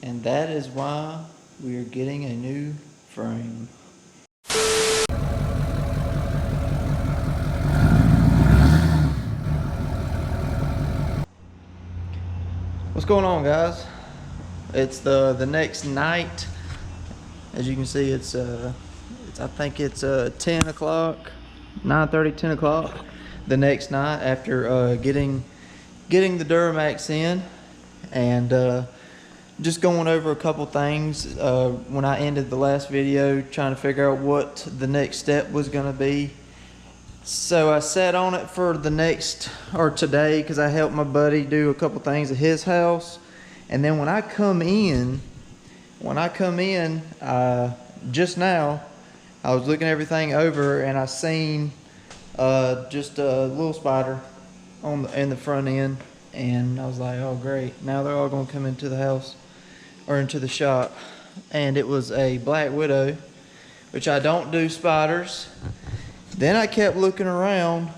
And that is why we are getting a new frame. What's going on, guys? It's the next night. As you can see, I think it's 10 o'clock, 9:30, 10 o'clock. The next night after getting the Duramax in, and just going over a couple things when I ended the last video, trying to figure out what the next step was going to be. So I sat on it for today, because I helped my buddy do a couple things at his house. And then when I come in just now, I was looking everything over, and I seen just a little spider in the front end, and I was like, oh great, now they're all gonna come into the house or into the shop. And it was a black widow, which I don't do spiders. Then I kept looking around,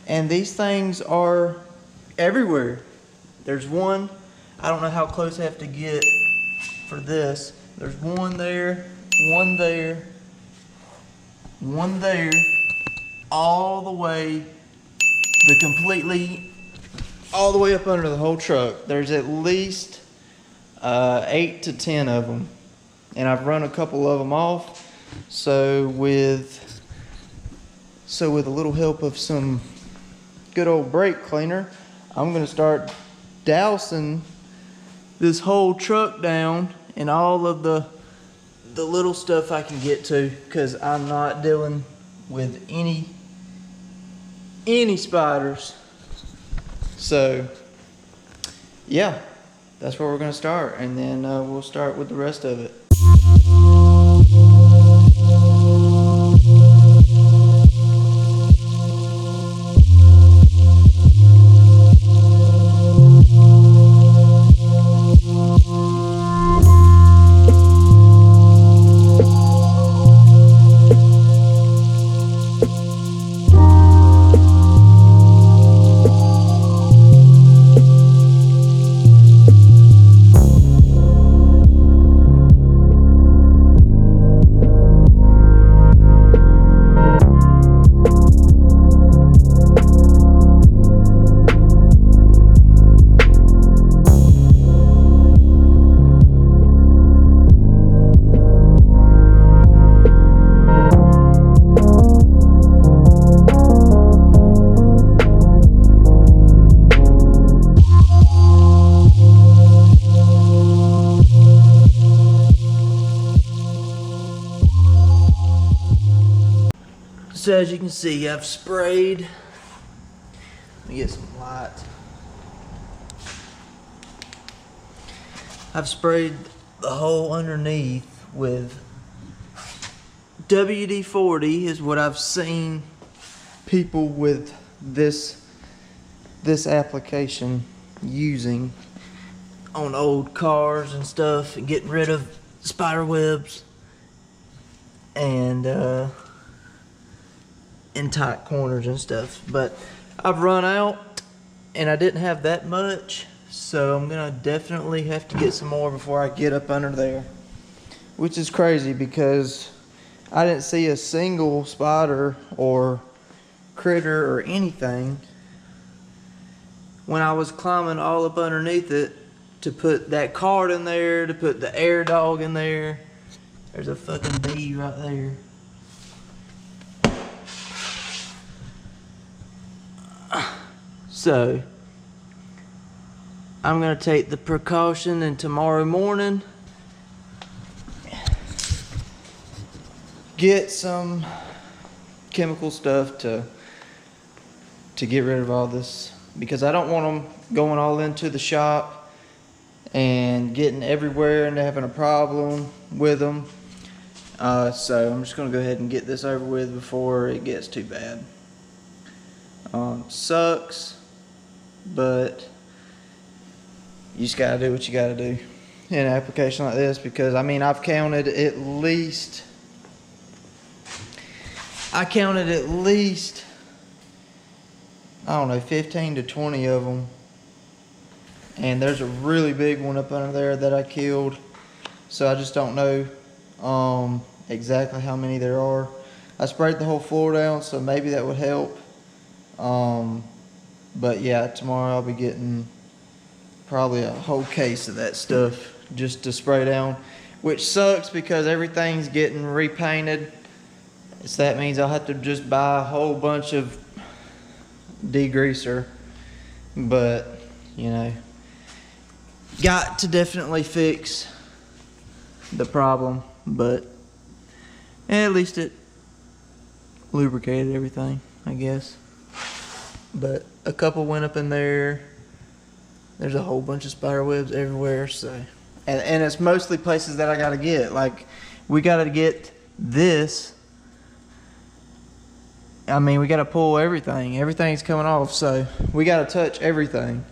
and these things are everywhere. There's one, I don't know how close I have to get for this. There's one there, one there, one there, all the way, all the way up under the whole truck. There's at least 8 to 10 of them, and I've run a couple of them off. So with a little help of some good old brake cleaner, I'm gonna start dousing this whole truck down and all of the little stuff I can get to, because I'm not dealing with any spiders. So yeah, that's where we're gonna start, and then we'll start with the rest of it. So as you can see, I've sprayed, let me get some light. I've sprayed the hole underneath with WD-40 is what I've seen people with this application using on old cars and stuff, and getting rid of spider webs and in tight corners and stuff. But I've run out, and I didn't have that much, so I'm gonna definitely have to get some more before I get up under there, which is crazy because I didn't see a single spider or critter or anything when I was climbing all up underneath it to put that card in there, to put the air dog in there. There's a fucking bee right there. So I'm gonna take the precaution, and tomorrow morning get some chemical stuff to get rid of all this, because I don't want them going all into the shop and getting everywhere and having a problem with them. So I'm just gonna go ahead and get this over with before it gets too bad. Sucks, but you just gotta do what you gotta do in an application like this, because I mean, I've counted at least, I don't know, 15 to 20 of them And there's a really big one up under there that I killed. So I just don't know exactly how many there are. I sprayed the whole floor down, so maybe that would help. But yeah, tomorrow I'll be getting probably a whole case of that stuff just to spray down, which sucks because everything's getting repainted. So that means I'll have to just buy a whole bunch of degreaser. But, you know, got to definitely fix the problem, but at least it lubricated everything, I guess. But a couple went up in there. There's a whole bunch of spider webs everywhere, so. And it's mostly places that I gotta get. Like, we gotta get this. I mean, we gotta pull everything. Everything's coming off, so we gotta touch everything.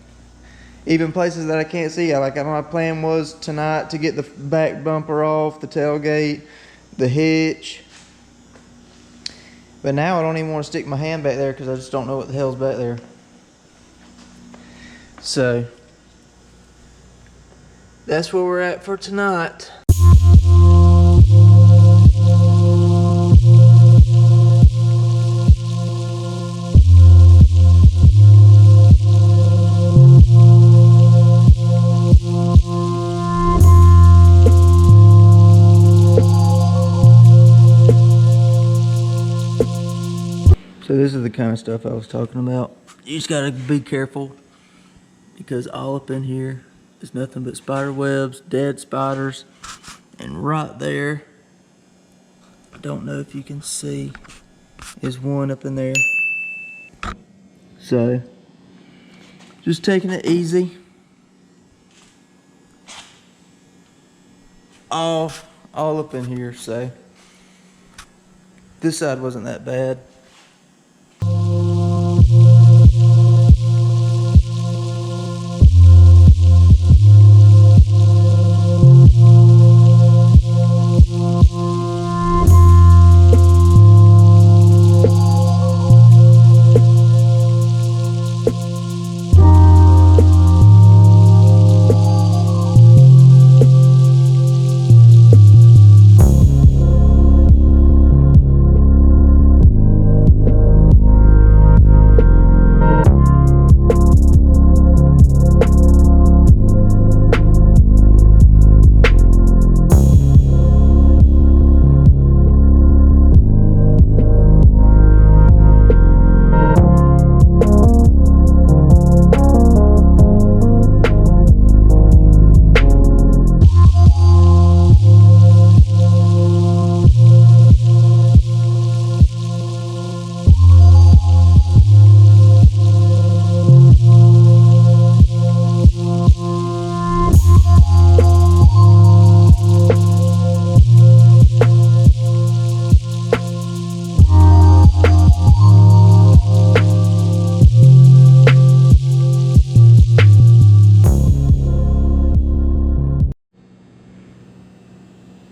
Even places that I can't see. Like, my plan was tonight to get the back bumper off, the tailgate, the hitch. But now I don't even want to stick my hand back there because I just don't know what the hell's back there. So, that's where we're at for tonight. So this is the kind of stuff I was talking about. You just gotta be careful because all up in here is nothing but spider webs, dead spiders, and right there, I don't know if you can see, is one up in there. So, just taking it easy. All up in here, so. This side wasn't that bad.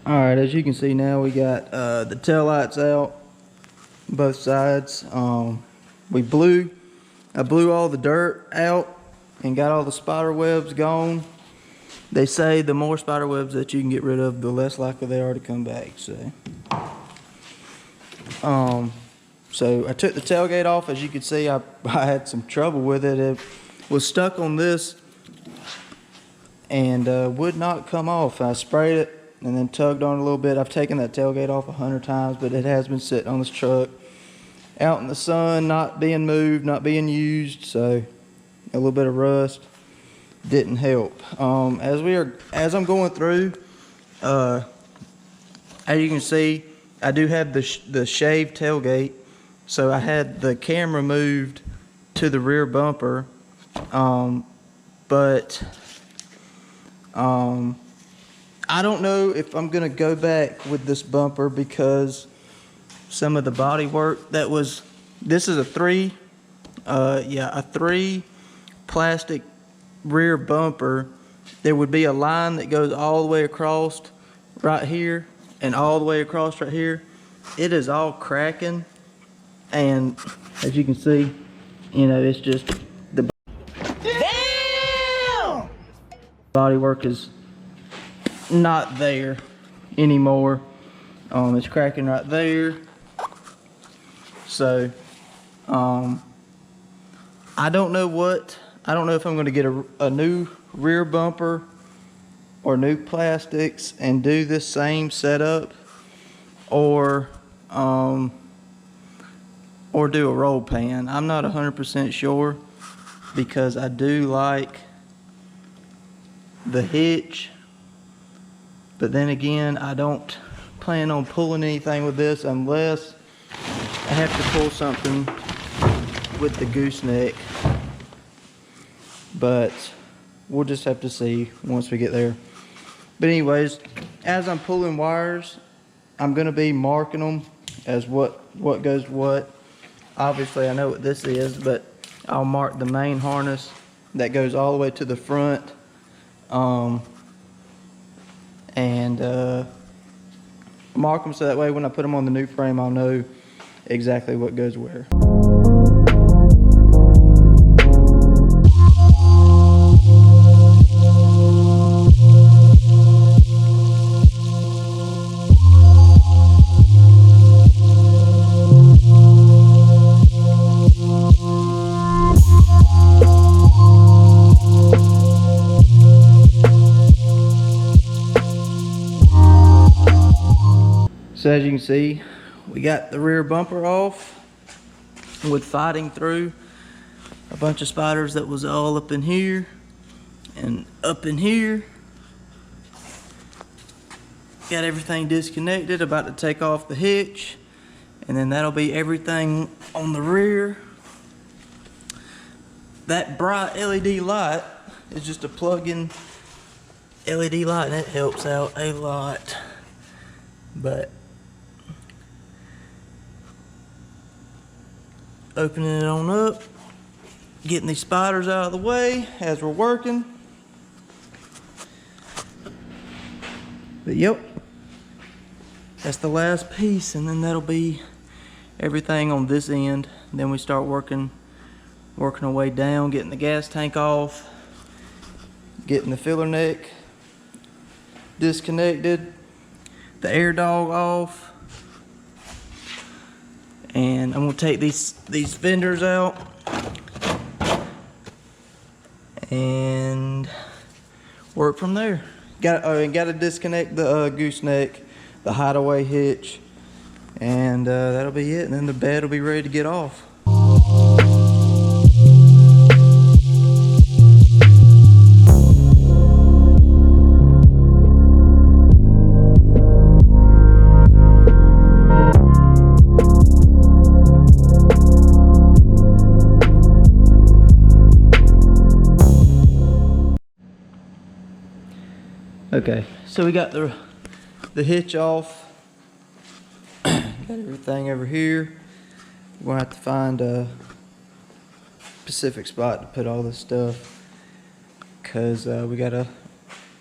Alright, as you can see now, we got the tail lights out, both sides. I blew all the dirt out and got all the spider webs gone. They say the more spider webs that you can get rid of, the less likely they are to come back. So I took the tailgate off. As you can see, I had some trouble with it. It was stuck on this and would not come off. I sprayed it and then tugged on it a little bit. I've taken that tailgate off 100 times, but it has been sitting on this truck out in the sun, not being moved, not being used, so a little bit of rust didn't help. As I'm going through, as you can see, I do have the shaved tailgate, so I had the camera moved to the rear bumper, but I don't know if I'm gonna go back with this bumper because some of the body work this is a three plastic rear bumper. There would be a line that goes all the way across right here and all the way across right here. It is all cracking, and as you can see, you know, it's just the damn. Bodywork is not there anymore. It's cracking right there. So I don't know if I'm going to get a new rear bumper or new plastics and do this same setup, or do a roll pan. I'm not 100% sure, because I do like the hitch, but then again, I don't plan on pulling anything with this unless I have to pull something with the gooseneck. But we'll just have to see once we get there. But anyways, as I'm pulling wires, I'm gonna be marking them as what goes what. Obviously I know what this is, but I'll mark the main harness that goes all the way to the front. Mark them so that way when I put them on the new frame, I'll know exactly what goes where. So as you can see, we got the rear bumper off with fighting through a bunch of spiders that was all up in here and up in here. Got everything disconnected, about to take off the hitch, and then that'll be everything on the rear. That bright LED light is just a plug-in LED light, and it helps out a lot. But opening it on up, getting these spiders out of the way as we're working. But yep, that's the last piece, and then that'll be everything on this end. Then we start working our way down, getting the gas tank off, getting the filler neck disconnected, the air dog off. And I'm gonna take these fenders out and work from there. Gotta disconnect the gooseneck, the hideaway hitch, and that'll be it. And then the bed will be ready to get off. Okay, so we got the hitch off. Got everything over here. We're gonna have to find a specific spot to put all this stuff, because we gotta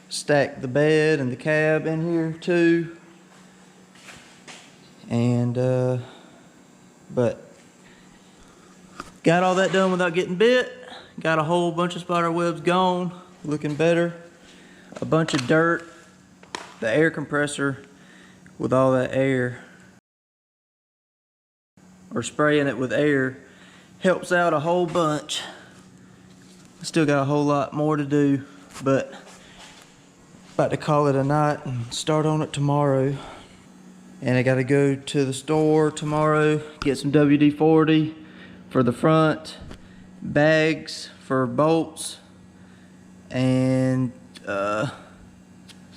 stack the bed and the cab in here too. And but got all that done without getting bit. Got a whole bunch of spider webs gone, looking better. A bunch of dirt, the air compressor with all that air, or spraying it with air, helps out a whole bunch. Still got a whole lot more to do, but about to call it a night and start on it tomorrow. And I gotta go to the store tomorrow, get some WD-40 for the front, bags for bolts, and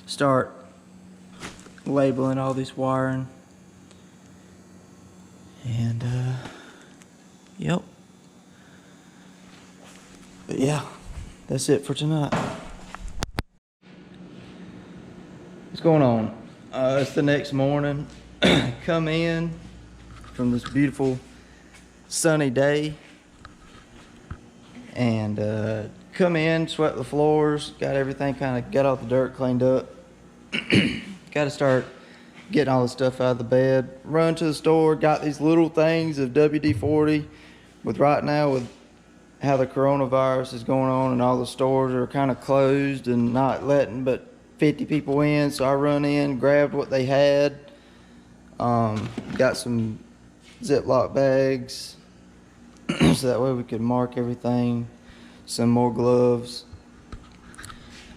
start labeling all this wiring. And yep. But yeah, that's it for tonight. What's going on? It's the next morning. Come in from this beautiful sunny day, and come in, swept the floors, got everything got all the dirt cleaned up. Got to start getting all the stuff out of the bed. Run to the store, got these little things of WD-40 with right now with how the coronavirus is going on and all the stores are kind of closed and not letting but 50 people in. So I run in, grabbed what they had, got some Ziploc bags so that way we could mark everything, some more gloves.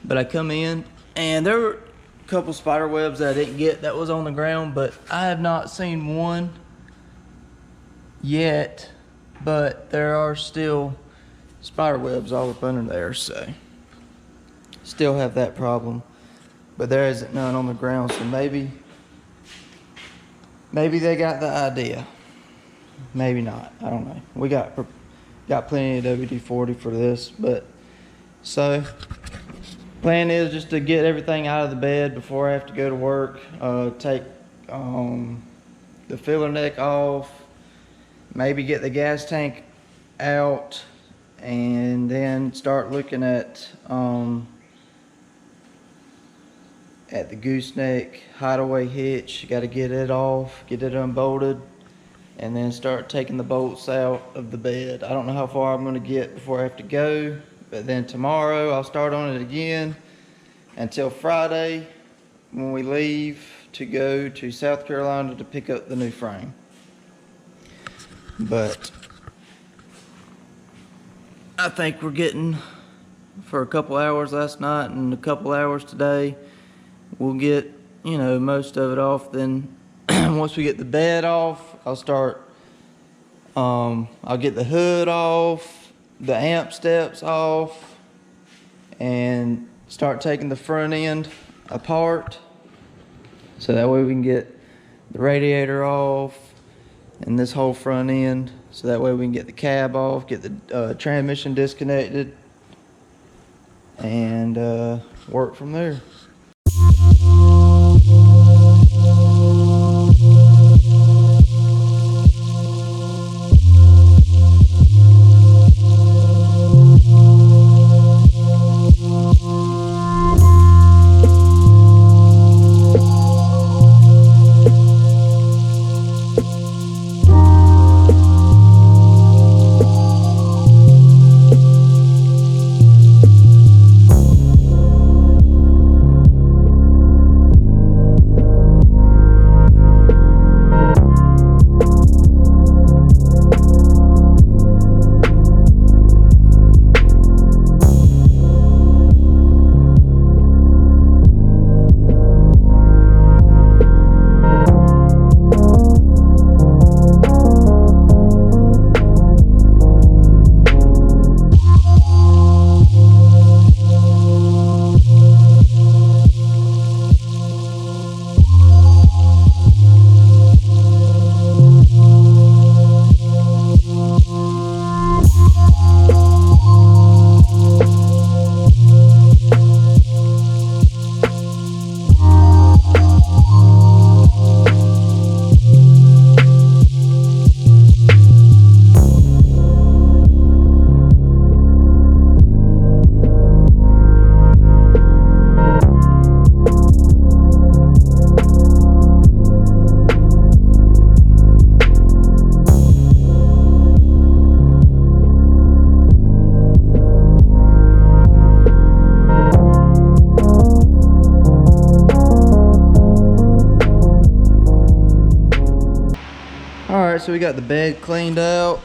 But I come in and there were a couple spider webs that I didn't get that was on the ground, but I have not seen one yet, but there are still spider webs all up under there, so still have that problem. But there isn't none on the ground, so maybe they got the idea. Maybe not. I don't know. We got plenty of WD-40 for this, but so plan is just to get everything out of the bed before I have to go to work. Take the filler neck off, maybe get the gas tank out, and then start looking at the gooseneck hideaway hitch. Got to get it off, get it unbolted, and then start taking the bolts out of the bed. I don't know how far I'm going to get before I have to go, but then tomorrow I'll start on it again until Friday when we leave to go to South Carolina to pick up the new frame. But I think we're getting, for a couple hours last night and a couple hours today, we'll get, you know, most of it off. Then once we get the bed off, I'll start, I'll get the hood off, the amp steps off, and start taking the front end apart. So that way we can get the radiator off and this whole front end. So that way we can get the cab off, get the transmission disconnected, and work from there. Alright, so we got the bed cleaned out,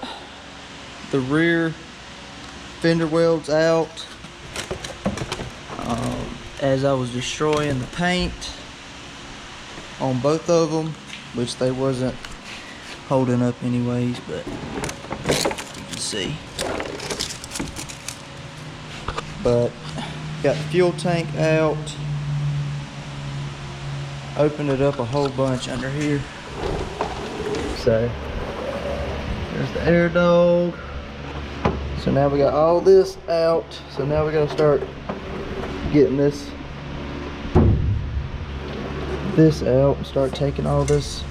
the rear fender welds out, as I was destroying the paint on both of them, which they wasn't holding up anyways, but you can see. But got the fuel tank out, opened it up a whole bunch under here. So there's the air dog. So now we got all this out. So now we gotta start getting this out and start taking all this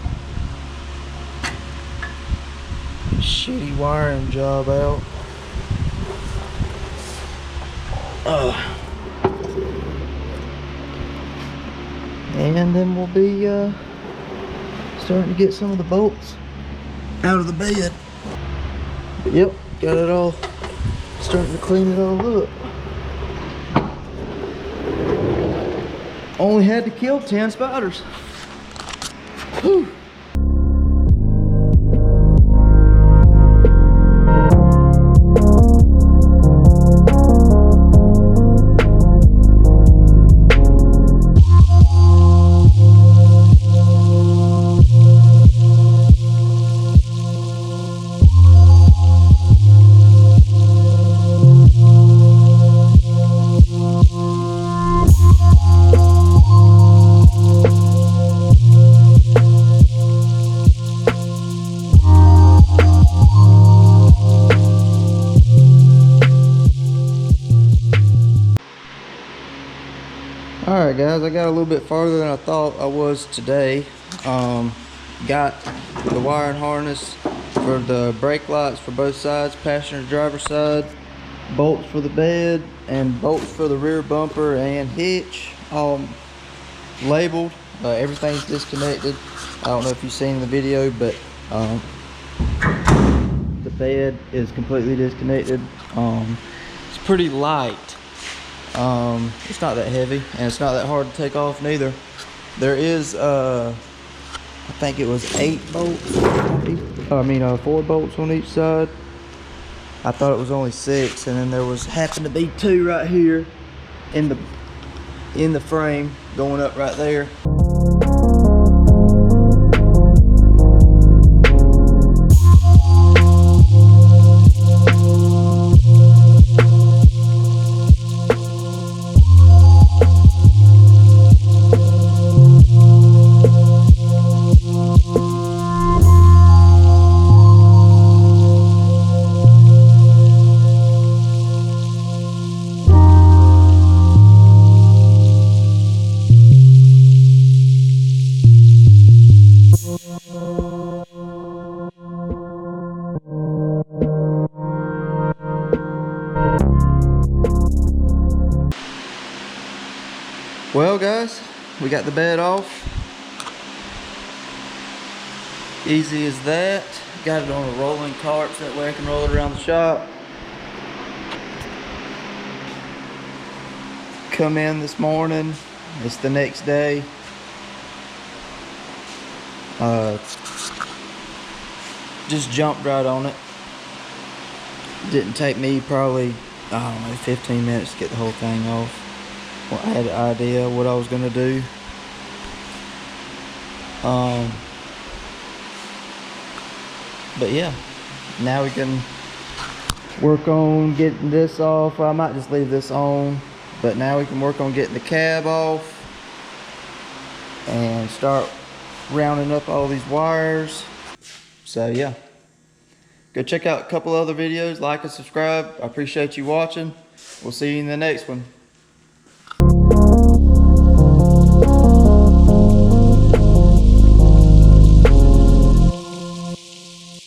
shitty wiring job out. And then we'll be starting to get some of the bolts out of the bed. Yep, got it all Starting to clean it all up. Only had to kill 10 spiders. Whew. Alright guys, I got a little bit farther than I thought I was today. Got the wiring harness for the brake lights for both sides, passenger driver side, bolts for the bed, and bolts for the rear bumper and hitch, all labeled. Everything's disconnected. I don't know if you've seen the video, but the bed is completely disconnected. It's pretty light. It's not that heavy, and it's not that hard to take off neither. There is I think it was 8 bolts on each, 4 bolts on each side. I thought it was only 6, and then there happened to be 2 right here in the frame going up right there. Well guys, we got the bed off. Easy as that. Got it on a rolling cart so that way I can roll it around the shop. Come in this morning, it's the next day. Just jumped right on it. Didn't take me probably, I don't know, 15 minutes to get the whole thing off. Well, I had an idea what I was gonna do. But yeah, now we can work on getting this off. Well, I might just leave this on, but now we can work on getting the cab off and start rounding up all these wires. So yeah, go check out a couple other videos, like and subscribe. I appreciate you watching. We'll see you in the next one.